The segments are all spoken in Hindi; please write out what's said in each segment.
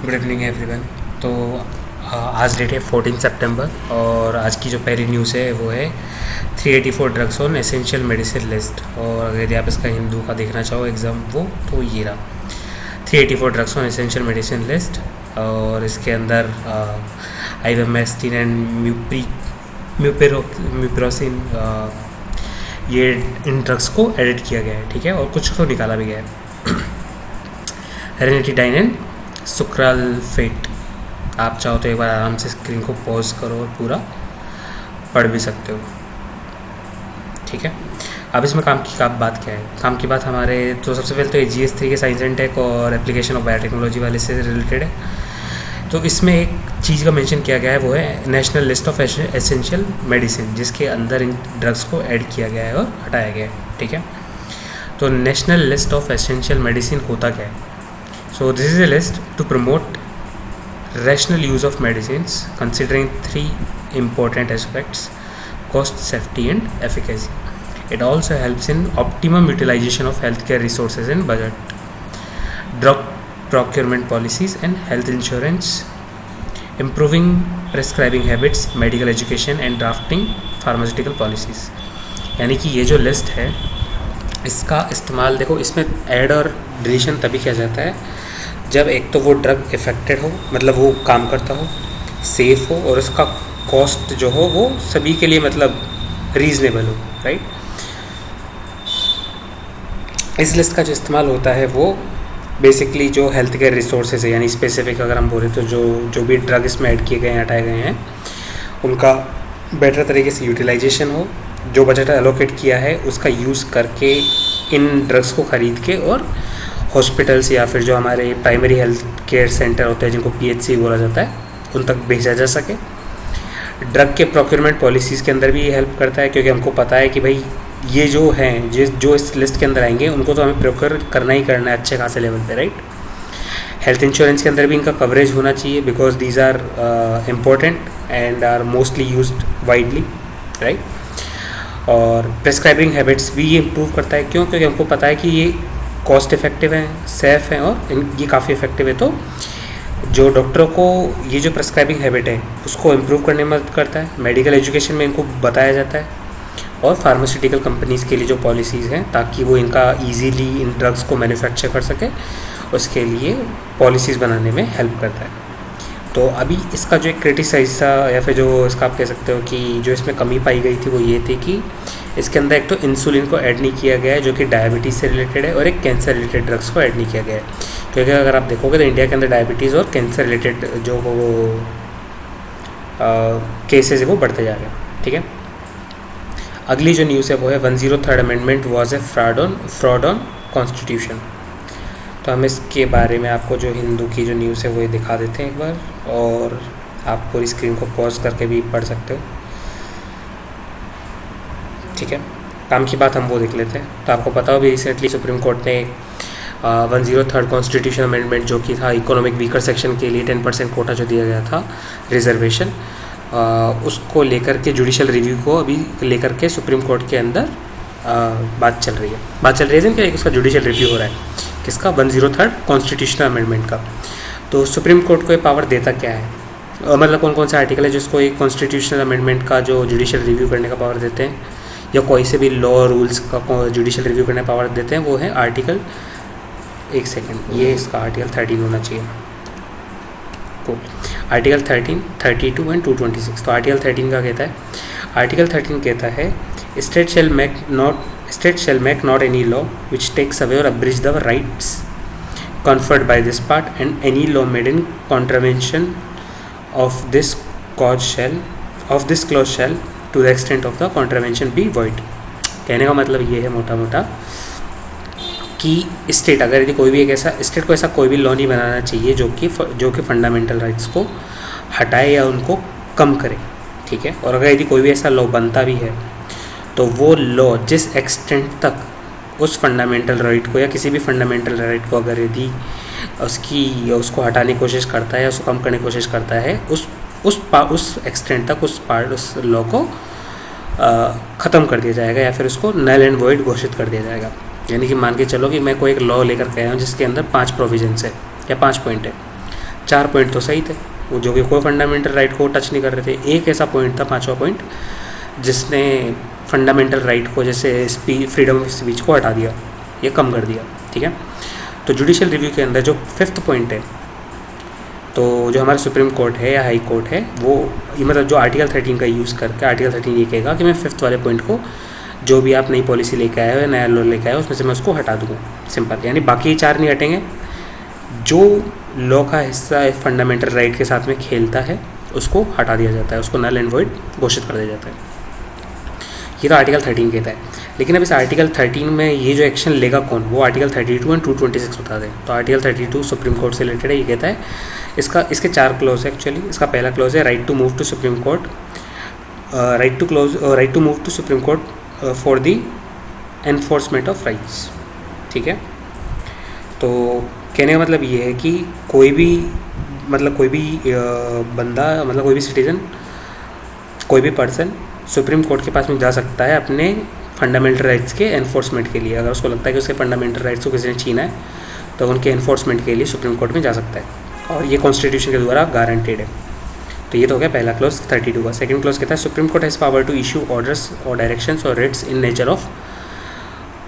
Good evening everyone. तो आज डेट है 14 सितंबर और आज की जो पहली न्यूज़ है वो है 384 drugs on essential medicine list. और अगर आप इसका हिंदू का देखना चाहो एग्ज़ाम वो तो ये रहा 384 drugs on essential medicine list. और इसके अंदर आइवेमेस्टिन एंड म्यूपिरोसिन ये इन ड्रग्स को एडिट किया गया है, ठीक है, और कुछ को निकाला भी गया है। हेरेनिटीडाइन एंड सुक्राल्फेट। आप चाहो तो एक बार आराम से स्क्रीन को पॉज करो और पूरा पढ़ भी सकते हो, ठीक है। अब इसमें काम की बात क्या है? काम की बात हमारे तो सबसे पहले तो ये GS3 के साइंस एंड टेक और एप्लीकेशन ऑफ बायोटेक्नोलॉजी वाले से रिलेटेड है। तो इसमें एक चीज़ का मेंशन किया गया है वो है national list of essential medicine, जिसके अंदर इन ड्रग्स को ऐड किया गया है और हटाया गया है, ठीक है। तो national list of essential medicine होता क्या है? So this is a list to promote rational use of medicines considering three important aspects: cost, safety and efficacy. It also helps in optimum utilization of healthcare resources and budget, drug procurement policies and health insurance, improving prescribing habits, medical education and drafting pharmaceutical policies. यानी कि ये जो लिस्ट है इसका इस्तेमाल देखो, इसमें ऐड और डिलीशन तभी किया जाता है जब एक तो वो ड्रग इफेक्टेड हो, मतलब वो काम करता हो, सेफ हो और उसका कॉस्ट जो हो वो सभी के लिए मतलब रीज़नेबल हो, राइट। इस लिस्ट का जो इस्तेमाल होता है वो बेसिकली जो हेल्थ केयर रिसोर्सेज है, यानी स्पेसिफिक अगर हम बोले तो जो भी ड्रग इसमें ऐड किए गए हैं, हटाए गए हैं, उनका बेटर तरीके से यूटिलाइजेशन हो, जो बजट एलोकेट किया है उसका यूज़ करके इन ड्रग्स को ख़रीद के और हॉस्पिटल्स या फिर जो हमारे प्राइमरी हेल्थ केयर सेंटर होते हैं जिनको PHC बोला जाता है उन तक भेजा जा सके। ड्रग के प्रोक्योरमेंट पॉलिसीज़ के अंदर भी ये हेल्प करता है, क्योंकि हमको पता है कि भाई ये जो हैं जो इस लिस्ट के अंदर आएंगे उनको तो हमें प्रोक्योर करना ही करना है अच्छे खासे लेवल पे, राइट। हेल्थ इंश्योरेंस के अंदर भी इनका कवरेज होना चाहिए because these are important and are mostly used widely, right. और प्रेस्क्राइबिंग हैबिट्स भी ये इम्प्रूव करता है, क्यों? क्योंकि हमको पता है कि ये कॉस्ट इफ़ेक्टिव हैं, सेफ़ हैं और ये काफ़ी इफ़ेक्टिव है। तो जो डॉक्टरों को ये जो प्रेस्क्राइबिंग हैबिट है उसको इम्प्रूव करने में मदद करता है, मेडिकल एजुकेशन में इनको बताया जाता है, और फार्मास्यूटिकल कंपनीज़ के लिए जो पॉलिसीज़ हैं ताकि वो इनका ईजीली इन ड्रग्स को मैन्युफैक्चर कर सके, उसके लिए पॉलिसीज़ बनाने में हेल्प करता है। तो अभी इसका जो एक क्रिटिसाइज था या फिर जो इसका आप कह सकते हो कि जो इसमें कमी पाई गई थी वो ये थी कि इसके अंदर एक तो इंसुलिन को ऐड नहीं किया गया है जो कि डायबिटीज़ से रिलेटेड है, और एक कैंसर रिलेटेड ड्रग्स को ऐड नहीं किया गया है, क्योंकि अगर आप देखोगे तो इंडिया के अंदर डायबिटीज़ और कैंसर रिलेटेड जो केसेस है वो बढ़ते जा रहे हैं, ठीक है। अगली जो न्यूज़ है वो है 103rd amendment was a fraud on constitution. तो हम इसके बारे में आपको जो हिंदू की जो न्यूज़ है वो ये दिखा देते हैं एक बार, और आप पूरी स्क्रीन को पॉज करके भी पढ़ सकते हो, ठीक है। काम की बात हम वो देख लेते हैं। तो आपको पता हो भी रिसेंटली सुप्रीम कोर्ट ने 103rd कॉन्स्टिट्यूशन अमेंडमेंट जो कि था इकोनॉमिक वीकर सेक्शन के लिए 10% कोटा जो दिया गया था रिजर्वेशन, उसको लेकर के जुडिशल रिव्यू को अभी लेकर के सुप्रीम कोर्ट के अंदर बात चल रही है कि उसका जुडिशल रिव्यू हो रहा है किसका? 103rd कॉन्स्टिट्यूशनल अमेंडमेंट का। तो सुप्रीम कोर्ट को ये पावर देता क्या है, मतलब कौन कौन से आर्टिकल है जिसको एक कॉन्स्टिट्यूशनल अमेंडमेंट का जो जुडिशल रिव्यू करने का पावर देते हैं, या कोई से भी लॉ रूल्स का जुडिशल रिव्यू करने का पावर देते हैं? वो है आर्टिकल, एक सेकेंड, ये इसका आर्टिकल 13 होना चाहिए, आर्टिकल 13, 32 एंड 226। तो आर्टिकल 13 का कहता है, आर्टिकल 13 कहता है state shall make not any law which takes away or abridge the rights conferred by this part, and any law made in contravention of this clause shall to the extent of the contravention be void। कहने का मतलब ये है मोटा मोटा कि स्टेट अगर यदि कोई भी एक ऐसा स्टेट को ऐसा कोई भी लॉ नहीं बनाना चाहिए जो कि फंडामेंटल राइट्स को हटाए या उनको कम करे, ठीक है। और अगर यदि कोई भी ऐसा लॉ बनता भी है तो वो लॉ जिस एक्सटेंट तक उस फंडामेंटल राइट को या किसी भी फंडामेंटल राइट को अगर यदि उसको हटाने की कोशिश करता है या उसको कम करने की कोशिश करता है, उस एक्सटेंट तक उस लॉ को ख़त्म कर दिया जाएगा या फिर उसको नल एंड वॉइड घोषित कर दिया जाएगा। यानी कि मान के चलो कि मैं कोई एक लॉ लेकर के आया हूँ जिसके अंदर 5 प्रोविजंस है या 5 पॉइंट है, 4 पॉइंट तो सही थे, वो जो कि कोई फंडामेंटल राइट को टच नहीं कर रहे थे। एक ऐसा पॉइंट था, 5वां पॉइंट, जिसने फंडामेंटल राइट को, जैसे फ्रीडम ऑफ स्पीच को हटा दिया, ये कम कर दिया। ठीक है, तो जुडिशियल रिव्यू के अंदर जो 5th पॉइंट है, तो जो हमारा सुप्रीम कोर्ट है या हाई कोर्ट है, वो मतलब जो आर्टिकल 13 का यूज़ करके आर्टिकल 13 ये कहेगा कि मैं 5th वाले पॉइंट को, जो भी आप नई पॉलिसी लेके आए हो या नया लॉ लेके आए हो, उसमें से मैं उसको हटा दूँगा, सिंपल। यानी बाकी 4 नहीं हटेंगे, जो लॉ का हिस्सा फंडामेंटल राइट के साथ में खेलता है उसको हटा दिया जाता है, उसको नल एंड वॉइड घोषित कर दिया जाता है। ये तो आर्टिकल 13 कहता है। लेकिन अब इस आर्टिकल 13 में ये जो एक्शन लेगा कौन, वो आर्टिकल 32 एंड 226 बता दें। तो आर्टिकल 32 सुप्रीम कोर्ट से रिलेटेड है। ये कहता है, इसके 4 क्लोज है एक्चुअली। इसका पहला क्लोज है right to move to Supreme Court, right to move to Supreme Court for the enforcement of rights. ठीक है, तो कहने का मतलब ये है कि कोई भी बंदा, मतलब कोई भी सिटीज़न, कोई भी पर्सन सुप्रीम कोर्ट के पास में जा सकता है अपने फंडामेंटल राइट्स के एनफोर्समेंट के लिए। अगर उसको लगता है कि उसके फंडामेंटल राइट्स को किसी ने छीना है, तो उनके एनफोर्समेंट के लिए सुप्रीम कोर्ट में जा सकता है, और ये कॉन्स्टिट्यूशन के द्वारा गारंटेड है। तो ये तो हो गया पहला क्लोज 32 का। सेकंड क्लोज कहता है, Supreme Court has power to issue orders और डायरेक्शंस और writs in nature of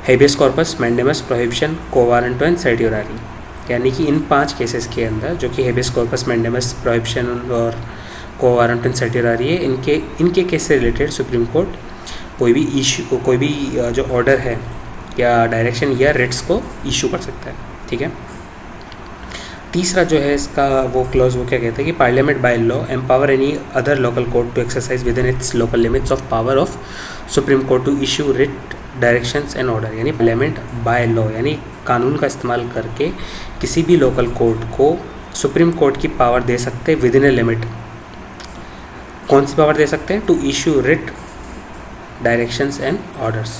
habeas corpus, mandamus, prohibition, quo warranto and certiorari. यानी कि इन 5 केसेस के अंदर, जो कि हेबियस कॉर्पस, मैंडेमस, प्रोहिबिशन और को वारंट एंड सर्टियोरारी है, इनके केस से रिलेटेड सुप्रीम कोर्ट कोई भी जो ऑर्डर है या डायरेक्शन या रिट्स को इशू कर सकता है। ठीक है, तीसरा जो है इसका वो क्लॉज, वो क्या कहते हैं कि Parliament by law empower any other local court to exercise within its local limits of power of Supreme Court to issue writ, directions and order. यानी पार्लियामेंट बाय लॉ, यानी कानून का इस्तेमाल करके किसी भी लोकल कोर्ट को सुप्रीम कोर्ट की पावर दे सकते हैं विद इन ए लिमिट। कौन सी पावर दे सकते हैं? To issue writ, directions and orders.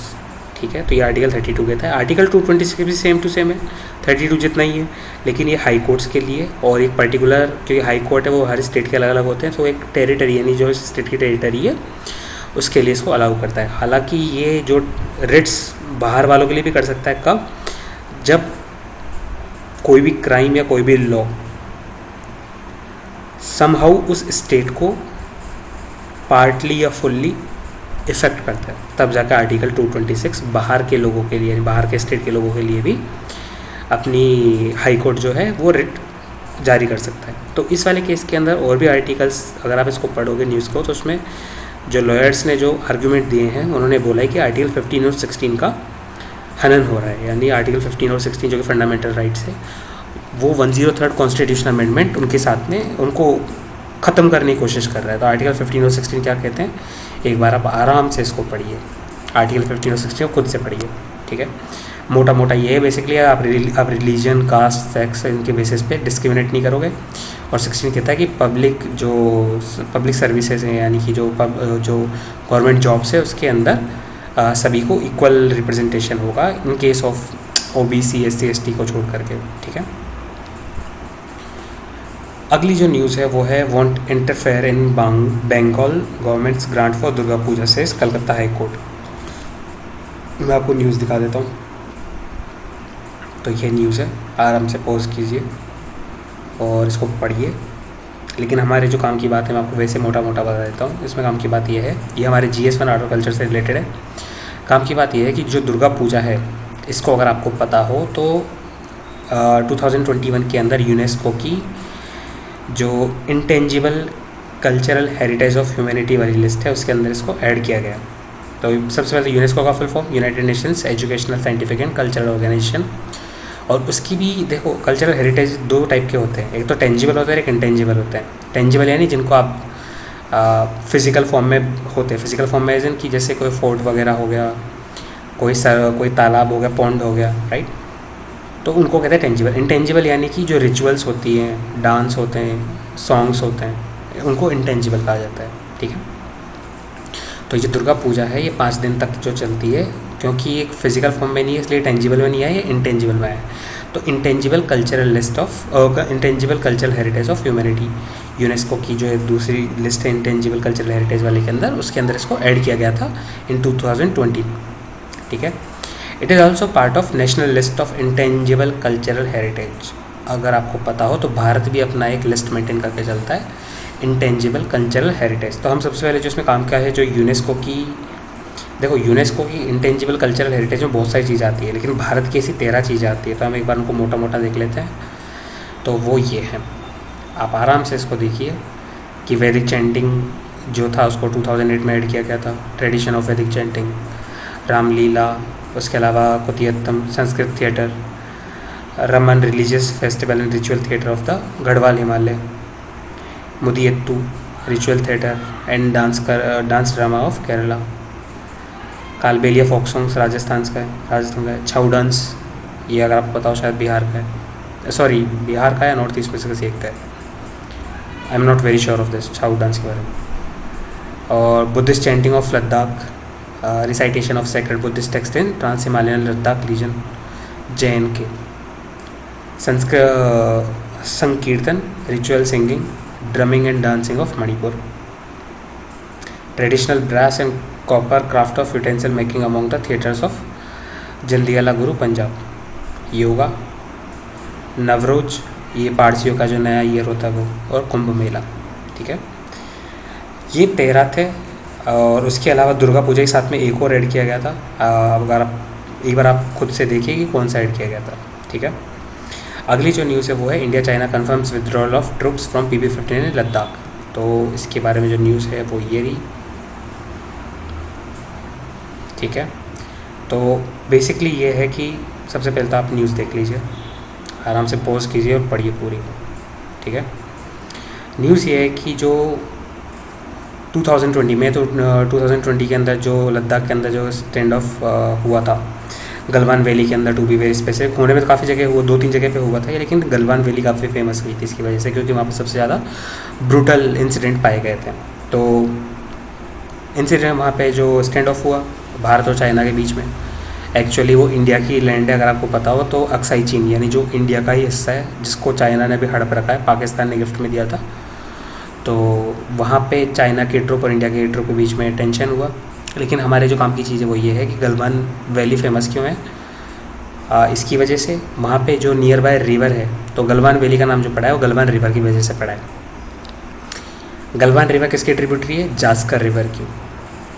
ठीक है, तो ये आर्टिकल 32 कहता है। आर्टिकल 226 भी सेम टू सेम है, 32 जितना ही है, लेकिन ये हाई कोर्ट्स के लिए, और एक पर्टिकुलर, क्योंकि हाई कोर्ट है वो हर स्टेट के अलग अलग होते हैं, तो एक टेरिटरी, यानी जो स्टेट की टेरिटरी है उसके लिए इसको अलाउ करता है। हालांकि ये जो रिट्स बाहर वालों के लिए भी कर सकता है, कब? जब कोई भी क्राइम या कोई भी लॉ समहाउ उस स्टेट को पार्टली या फुल्ली इफेक्ट करता है, तब जाकर आर्टिकल 226 बाहर के लोगों के लिए, यानी बाहर के स्टेट के लोगों के लिए भी अपनी हाई कोर्ट जो है वो रिट जारी कर सकता है। तो इस वाले केस के अंदर और भी आर्टिकल्स, अगर आप इसको पढ़ोगे न्यूज़ को, तो उसमें जो लॉयर्स ने जो आर्ग्यूमेंट दिए हैं, उन्होंने बोला है कि आर्टिकल 15 और 16 का हनन हो रहा है। यानी आर्टिकल 15 और 16 जो कि फंडामेंटल राइट्स है, वो 103rd कॉन्स्टिट्यूशन अमेंडमेंट उनके साथ में उनको ख़त्म करने की कोशिश कर रहा है। तो आर्टिकल 15 और 16 क्या कहते हैं, एक बार आप आराम से इसको पढ़िए, आर्टिकल 15 और 16 को खुद से पढ़िए। ठीक है, मोटा मोटा ये है बेसिकली, आप रिलीजन, कास्ट, सेक्स, इनके बेसिस पे डिस्क्रिमिनेट नहीं करोगे। और 16 कहता है कि पब्लिक सर्विसेज हैं, यानी कि जो गवर्नमेंट जॉब्स है उसके अंदर सभी को इक्वल रिप्रेजेंटेशन होगा in case of OBC, SC, ST को छोड़ करके। ठीक है, अगली जो न्यूज़ है वो है won't interfere in Bengal government's grant for Durga puja से कलकत्ता हाई कोर्ट। मैं आपको न्यूज़ दिखा देता हूँ। तो ये न्यूज़ है, आराम से पॉज कीजिए और इसको पढ़िए। लेकिन हमारे जो काम की बात है मैं आपको वैसे मोटा मोटा बता देता हूँ। इसमें काम की बात ये है, ये हमारे GS1 आर्ट और कल्चर से रिलेटेड है। काम की बात ये है कि जो दुर्गा पूजा है, इसको अगर आपको पता हो तो 2021 के अंदर यूनेस्को की जो intangible cultural heritage of humanity वाली लिस्ट है, उसके अंदर इसको ऐड किया गया। तो सबसे पहले यूनेस्को का full form United Nations Educational, Scientific and Cultural Organization. और उसकी भी देखो, कल्चरल हेरिटेज 2 टाइप के होते हैं, एक तो टेंजिबल होता है, एक इंटेंजिबल होता है। टेंजिबल यानी जिनको आप फिज़िकल फॉर्म में होते हैं। फिज़िकल फॉर्म में कि जैसे कोई फोर्ट वगैरह हो गया, कोई तालाब हो गया, पॉन्ड हो गया, राइट, तो उनको कहते हैं टेंजिबल। इंटेंजिबल यानी कि जो रिचुअल्स होती हैं, डांस होते हैं, सॉन्ग्स होते हैं, उनको इंटेंजिबल कहा जाता है। ठीक है, तो ये दुर्गा पूजा है, ये 5 दिन तक जो चलती है, क्योंकि एक फिजिकल फॉर्म में नहीं है इसलिए टेंजिबल में नहीं आया, ये इंटेंजिबल में आया। तो intangible cultural heritage of humanity, UNESCO की जो है दूसरी लिस्ट है इंटेंजिबल कल्चरल हेरिटेज वाले के अंदर, उसके अंदर इसको ऐड किया गया था इन 2020। ठीक है, it is also part of national list of intangible cultural heritage. अगर आपको पता हो तो भारत भी अपना एक लिस्ट मेंटेन करके चलता है, इंटेंजिबल कल्चरल हेरिटेज। तो हम सबसे पहले जो इसमें काम किया है, जो यूनेस्को की, देखो यूनेस्को की इंटेंजिबल कल्चरल हेरिटेज में बहुत सारी चीज़ आती है, लेकिन भारत की ऐसी 13 चीज़ें आती है। तो हम एक बार उनको मोटा मोटा देख लेते हैं। तो वो ये है, आप आराम से इसको देखिए कि वैदिक चैंटिंग जो था उसको 2008 में ऐड किया गया था, tradition of Vedic chanting, Ramlila, उसके अलावा Kutiyattam, Sanskrit theatre, Ramman religious festival and ritual theatre of the Garhwal Himalaya, Mudiyettu ritual theatre and dance drama of Kerala, Kalbelia folk songs Rajasthan का है, छऊ डांस, ये अगर आपको पता हो शायद बिहार का है, सॉरी बिहार का या नॉर्थ ईस्ट में से किसी एक का है, I am not very sure of this Chhau dance के बारे में। और Buddhist chanting of Ladakh, recitation of sacred Buddhist text in trans Himalayan Ladakh region, JNK, Sankirtana, ritual singing, drumming and dancing of Manipur, traditional brass and copper craft of utensil making among the theatres of Jandiala Guru Punjab, yoga, Navroz, ये पारसियों का जो नया ईयर होता है वो, और कुंभ मेला। ठीक है, ये 13 थे। और उसके अलावा दुर्गा पूजा के साथ में एक और ऐड किया गया था। अगर आप एक बार आप खुद से देखिए कि कौन सा ऐड किया गया था। ठीक है, अगली जो न्यूज़ है वो है India China confirms withdrawal of troops from PB-15 इन लद्दाख। तो इसके बारे में जो न्यूज़ है वो ये रही। ठीक है, तो बेसिकली ये है कि सबसे पहले तो आप न्यूज़ देख लीजिए, आराम से पॉज कीजिए और पढ़िए पूरी। ठीक है, न्यूज़ ये है कि जो 2020 में, तो 2020 के अंदर जो लद्दाख के अंदर जो स्टैंड ऑफ हुआ था गलवान वैली के अंदर, टू बी वेरी स्पेसिफिक, होने में तो काफ़ी जगह हुआ, 2-3 जगह पे हुआ था, लेकिन गलवान वैली काफ़ी फेमस हुई थी इसकी वजह से, क्योंकि वहाँ पर सबसे ज़्यादा ब्रूटल इंसिडेंट पाए गए थे। तो इंसिडेंट वहाँ पे जो स्टैंड ऑफ हुआ भारत और चाइना के बीच में, एक्चुअली वो इंडिया की लैंड है, अगर आपको पता हो तो अक्साई चीन, यानी जो इंडिया का ही हिस्सा है, जिसको चाइना ने भी हड़प रखा है, पाकिस्तान ने गिफ्ट में दिया था। तो वहाँ पे चाइना के ट्रूप और इंडिया के ट्रूप के बीच में टेंशन हुआ। लेकिन हमारे जो काम की चीज़ है वो ये है कि गलवान वैली फेमस क्यों है, इसकी वजह से वहाँ पे जो नियर बाय रिवर है, तो गलवान वैली का नाम जो पड़ा है वो गलवान रिवर की वजह से पड़ा है। गलवान रिवर किसकी ट्रिब्यूटरी है? जास्कर रिवर की।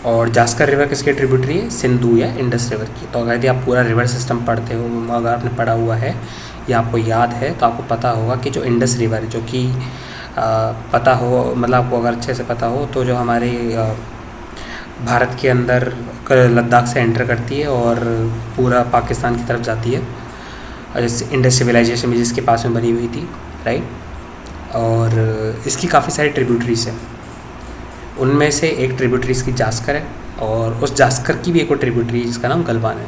और जास्कर रिवर किसके ट्रिब्यूटरी है? सिंधु या इंडस रिवर की। तो अगर यदि आप पूरा रिवर सिस्टम पढ़ते हो, अगर आपने पढ़ा हुआ है या आपको याद है, तो आपको पता होगा कि जो इंडस रिवर, जो कि पता हो, मतलब आपको अगर अच्छे से पता हो, तो जो हमारे भारत के अंदर लद्दाख से एंटर करती है और पूरा पाकिस्तान की तरफ जाती है, जैसे इंडस सिविलाइजेशन भी जिसके पास में बनी हुई थी, राइट। और इसकी काफ़ी सारी ट्रिब्यूटरीज हैं, उनमें से एक ट्रिब्यूटरी इसकी जास्कर है, और उस जास्कर की भी एक और ट्रिब्यूटरी जिसका नाम गलवान है।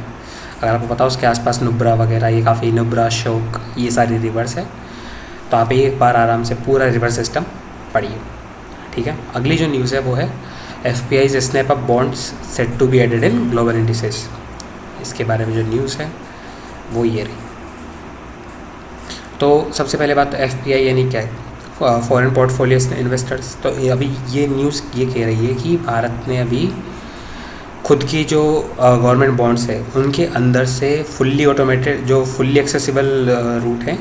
अगर आपको पता हो उसके आसपास नुब्रा वगैरह, ये काफ़ी नुब्रा, शोक, ये सारी रिवर्स है। तो आप एक बार आराम से पूरा रिवर सिस्टम पढ़िए। ठीक है, अगली जो न्यूज़ है वो है FPI's snap up bonds set to be added in global indices. इसके बारे में जो न्यूज़ है वो ये रही। तो सबसे पहले बात, FPI यानी क्या है? Foreign portfolio investors. तो अभी ये न्यूज़ ये कह रही है कि भारत ने अभी खुद की जो गवर्नमेंट बॉन्ड्स है उनके अंदर से फुल्ली ऑटोमेटेड, जो फुल्ली एक्सेसिबल रूट है,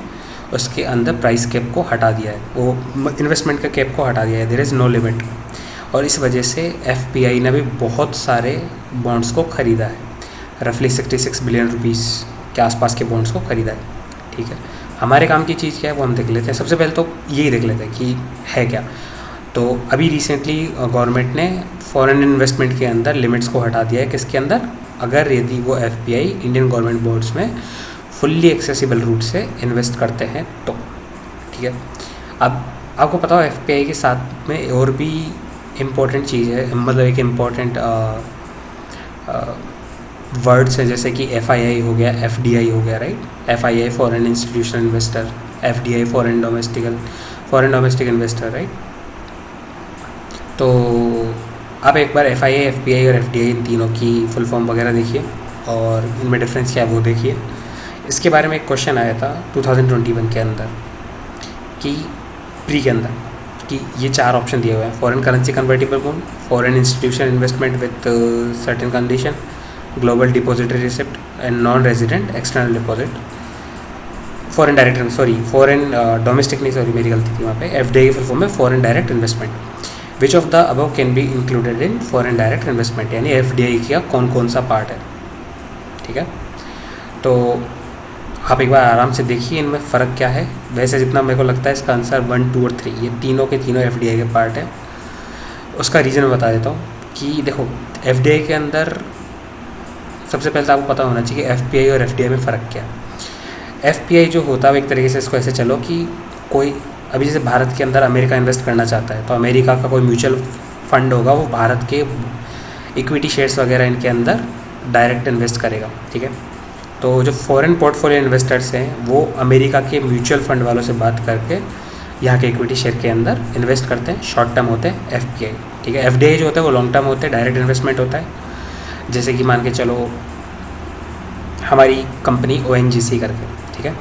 उसके अंदर प्राइस कैप को हटा दिया है, वो इन्वेस्टमेंट का कैप को हटा दिया है, देयर इज़ नो लिमिट। और इस वजह से FPI ने भी बहुत सारे बॉन्ड्स को ख़रीदा है, रफली 66 बिलियन रुपीस के आसपास के बॉन्ड्स को ख़रीदा है। ठीक है, हमारे काम की चीज़ क्या है वो हम देख लेते हैं। सबसे पहले तो यही देख लेते हैं कि है क्या। तो अभी रिसेंटली गवर्नमेंट ने फॉरेन इन्वेस्टमेंट के अंदर लिमिट्स को हटा दिया है। किसके अंदर? अगर यदि वो FPI इंडियन गवर्नमेंट बॉन्ड्स में फुल्ली एक्सेसिबल रूट से इन्वेस्ट करते हैं तो। ठीक है, अब आपको पता हो FPI के साथ में और भी इम्पोर्टेंट चीज़ है, मतलब एक इम्पोर्टेंट वर्ड्स हैं, जैसे कि FII हो गया, FDI हो गया, right. FII foreign institutional investor, FDI foreign domestic investor, right. तो आप एक बार FII, FPI और FDI इन तीनों की फुल फॉर्म वगैरह देखिए और इनमें डिफरेंस क्या है वो देखिए। इसके बारे में एक क्वेश्चन आया था 2021 के अंदर कि प्री के अंदर कि ये 4 ऑप्शन दिए हुए हैं: foreign currency convertible bond, foreign institution investment with certain condition, global depository receipt and non resident external deposit. Foreign direct, sorry foreign domestic नहीं, सॉरी मेरी गलती थी वहाँ पे, एफ डी आई की फुल फॉर्म है foreign direct investment. Which of the above can be included in foreign direct investment, यानी एफ डी आई का कौन कौन सा पार्ट है, ठीक है। तो आप एक बार आराम से देखिए इनमें फ़र्क क्या है। वैसे जितना मेरे को लगता है इसका आंसर 1, 2 और 3 ये तीनों के तीनों एफ डी आई के पार्ट है। उसका रीज़न मैं बता देता हूँ कि देखो एफ डी आई के अंदर सबसे पहले तो आपको पता होना चाहिए कि एफ पी आई और एफ डी आई में फ़र्क क्या है। एफ पी आई जो होता है एक तरीके से इसको ऐसे चलो कि कोई अभी जैसे भारत के अंदर अमेरिका इन्वेस्ट करना चाहता है तो अमेरिका का कोई म्यूचुअल फंड होगा, वो भारत के इक्विटी शेयर्स वगैरह इनके अंदर डायरेक्ट इन्वेस्ट करेगा, ठीक है। तो जो फॉरेन पोर्टफोलियो इन्वेस्टर्स हैं वो अमेरिका के म्यूचुअल फंड वालों से बात करके यहाँ के इक्विटी शेयर के अंदर इन्वेस्ट करते हैं, शॉर्ट टर्म होते हैं एफ पी आई, ठीक है। एफ डी आई जो होता है वो लॉन्ग टर्म होते हैं, डायरेक्ट इन्वेस्टमेंट होता है। जैसे कि मान के चलो हमारी कंपनी ओ एन जी सी करके, ठीक है,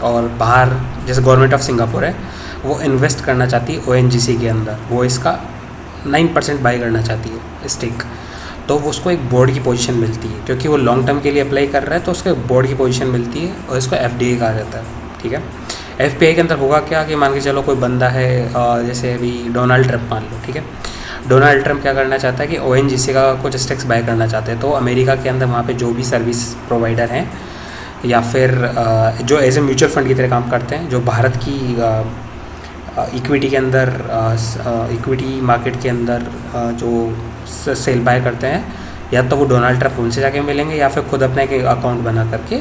और बाहर जैसे गवर्नमेंट ऑफ सिंगापुर है वो इन्वेस्ट करना चाहती है ओ एन जी सी के अंदर, वो इसका 9% बाई करना चाहती है स्टेक, तो वो उसको एक बोर्ड की पोजीशन मिलती है क्योंकि वो लॉन्ग टर्म के लिए अप्लाई कर रहा है, तो उसको एक बोर्ड की पोजीशन मिलती है और इसको एफ डी आई कहा जाता है, ठीक है। एफ पी आई के अंदर होगा क्या कि मान के चलो कोई बंदा है जैसे अभी डोनाल्ड ट्रंप मान लो, ठीक है। डोनाल्ड ट्रंप क्या करना चाहता है कि ओ एन जी सी का कुछ स्टेक्स बाय करना चाहते हैं, तो अमेरिका के अंदर वहाँ पे जो भी सर्विस प्रोवाइडर हैं या फिर जो एज ए म्यूचुअल फंड की तरह काम करते हैं, जो भारत की इक्विटी के अंदर इक्विटी मार्केट के अंदर जो सेल बाय करते हैं, या तो वो डोनाल्ड ट्रंप उनसे जाके मिलेंगे या फिर खुद अपना एक अकाउंट बना करके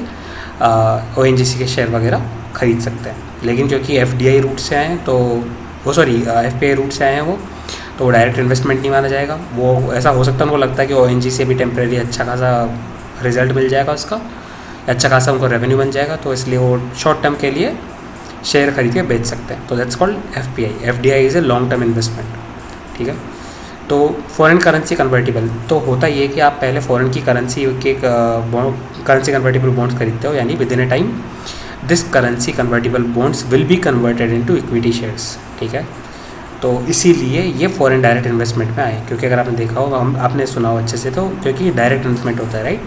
ओ एन जी सी के शेयर वगैरह खरीद सकते हैं। लेकिन क्योंकि एफ डी आई रूट से आए हैं तो वो sorry F P I route से आए हैं वो, तो डायरेक्ट इन्वेस्टमेंट नहीं माना जाएगा। वो ऐसा हो सकता है उनको लगता है कि ओ एन जी सी भी टेम्प्रेरी अच्छा खासा रिजल्ट मिल जाएगा उसका, अच्छा खासा उनको रेवेन्यू बन जाएगा, तो इसलिए वो शॉर्ट टर्म के लिए शेयर खरीद के बेच सकते हैं, तो that's called F P I. F D I is a long term investment, ठीक है। तो फॉरेन करेंसी कन्वर्टिबल तो होता ये कि आप पहले फॉरेन की करेंसी के करेंसी कन्वर्टिबल बॉन्ड्स खरीदते हो, यानी with in A time this currency convertible bonds will be converted into equity shares, ठीक है। तो इसीलिए ये फॉरेन डायरेक्ट इन्वेस्टमेंट में आए, क्योंकि अगर आपने देखा हो आपने सुना हो अच्छे से, तो क्योंकि डायरेक्ट इन्वेस्टमेंट होता है, राइट,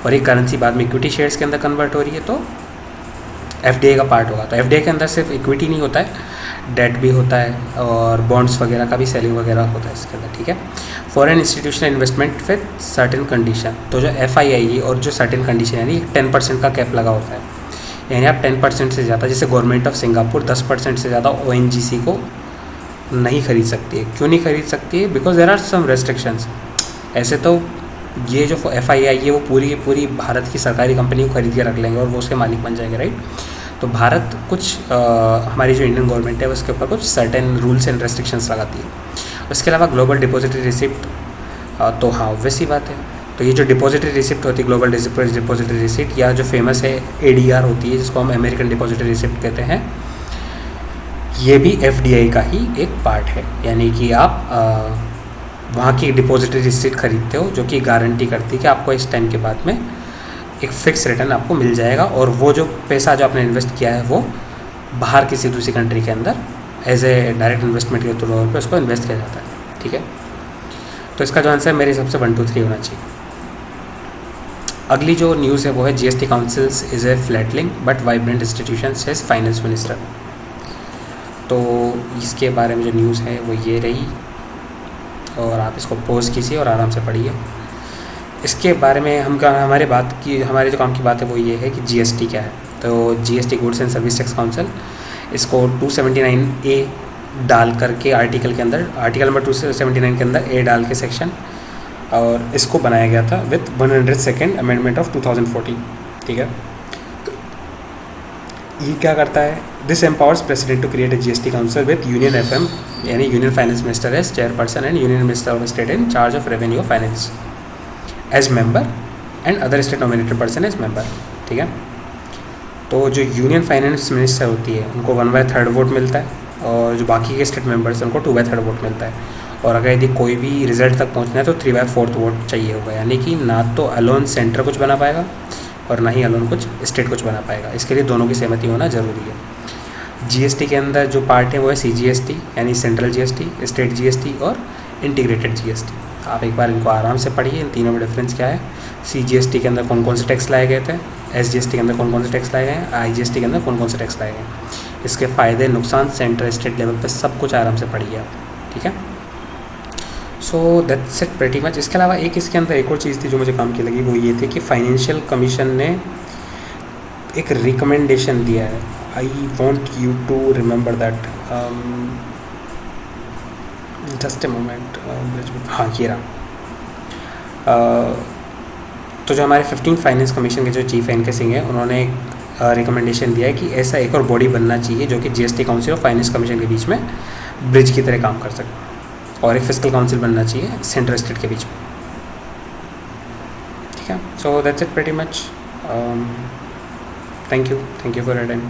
और एक करेंसी बाद में इक्विटी शेयर्स के अंदर कन्वर्ट हो रही है, तो एफ डी आई का पार्ट होगा। तो एफ डी आई के अंदर सिर्फ इक्विटी नहीं होता है, डेट भी होता है और बॉन्ड्स वगैरह का भी सेलिंग वगैरह होता है इसके अंदर, ठीक है। Foreign institutional investment with certain condition, तो जो एफ आई आई और जो सर्टेन कंडीशन यानी 10% का कैप लगा होता है, यानी आप 10% से ज़्यादा, जैसे गवर्नमेंट ऑफ सिंगापुर 10% से ज़्यादा ओ एन जी सी को नहीं खरीद सकती है। क्यों नहीं खरीद सकती है? Because there are some restrictions. ऐसे तो ये जो एफ आई आई है वो पूरी की पूरी भारत की सरकारी कंपनी को खरीद के रख लेंगे और वो उसके मालिक बन जाएंगे, राइट। तो भारत कुछ हमारी जो इंडियन गवर्नमेंट है उसके ऊपर कुछ सर्टेन रूल्स एंड रेस्ट्रिक्शंस लगाती है। उसके अलावा ग्लोबल डिपॉजिटरी रिसिप्ट, तो हाँ वैसी बात है। तो ये जो डिपॉजिटरी रिसिप्ट होती है, ग्लोबल डिपॉजिटरी रिसिप्ट, या जो फेमस है ए डी आर होती है जिसको हम अमेरिकन डिपॉजिटरी रिसिप्ट कहते हैं, ये भी एफ डी आई का ही एक पार्ट है। यानी कि आप वहाँ की डिपॉजिटरी रिसिप्ट खरीदते हो जो कि गारंटी करती है कि आपको इस टाइम के बाद में एक फ़िक्स रिटर्न आपको मिल जाएगा, और वो जो पैसा जो आपने इन्वेस्ट किया है वो बाहर किसी दूसरी कंट्री के अंदर एज ए डायरेक्ट इन्वेस्टमेंट के तौर पर उसको इन्वेस्ट किया जाता है, ठीक है। तो इसका जो आंसर मेरे हिसाब से 1, 2, 3 होना चाहिए। अगली जो न्यूज़ है वो है GST councils is a fledgling but vibrant institution says finance minister. तो इसके बारे में जो न्यूज़ है वो ये रही, और आप इसको पॉज कीजिए और आराम से पढ़िए। इसके बारे में हमारे जो काम की बात है वो ये है कि जीएसटी क्या है। तो GST goods and service tax council, इसको 279A डाल करके आर्टिकल के अंदर, आर्टिकल नंबर 279 के अंदर ए डाल के सेक्शन, और इसको बनाया गया था विथ 102nd अमेंडमेंट ऑफ 2014, ठीक है। तो ये क्या करता है? This empowers president to create a GST council with union FM यानी union finance minister as chairperson and union minister of state in charge of revenue finance as member and other state nominated person as member, ठीक है। तो जो यूनियन फाइनेंस मिनिस्टर होती है उनको 1/3 वोट मिलता है, और जो बाकी के स्टेट मेंबर्स हैं उनको 2/3 वोट मिलता है। और अगर यदि कोई भी रिजल्ट तक पहुंचना है तो 3/4 वोट चाहिए होगा, यानी कि ना तो अलोन सेंटर कुछ बना पाएगा और ना ही अलोन कुछ स्टेट कुछ बना पाएगा। इसके लिए दोनों की सहमति होना ज़रूरी है। जीएसटी के अंदर जो पार्ट है वो है सीजीएसटी यानी सेंट्रल जीएसटी, स्टेट जीएसटी और इंटीग्रेटेड जीएसटी। आप एक बार इनको आराम से पढ़िए, इन तीनों में डिफरेंस क्या है, सीजीएसटी के अंदर कौन कौन से टैक्स लाए गए थे, SGST के अंदर कौन कौन से टैक्स लाए गए हैं, IGST के अंदर कौन कौन से टैक्स लाए गए हैं, इसके फ़ायदे नुकसान सेंट्रल स्टेट लेवल पे सब कुछ आराम से पढ़िए आप, ठीक है। So that's it pretty much. इसके अलावा इसके अंदर एक और चीज़ थी जो मुझे काम की लगी, वो ये थी कि फाइनेंशियल कमीशन ने एक रिकमेंडेशन दिया है। I want you to remember that, just a moment. हाँ ये रहा। तो जो हमारे 15 फाइनेंस कमीशन के जो चीफ एन के सिंह हैं, उन्होंने एक रिकमेंडेशन दिया है कि ऐसा एक और बॉडी बनना चाहिए जो कि GST काउंसिल और फाइनेंस कमीशन के बीच में ब्रिज की तरह काम कर सके, और एक फिस्कल काउंसिल बनना चाहिए सेंट्रल स्टेट के बीच में, ठीक है। So that's it pretty much. Thank you for your time.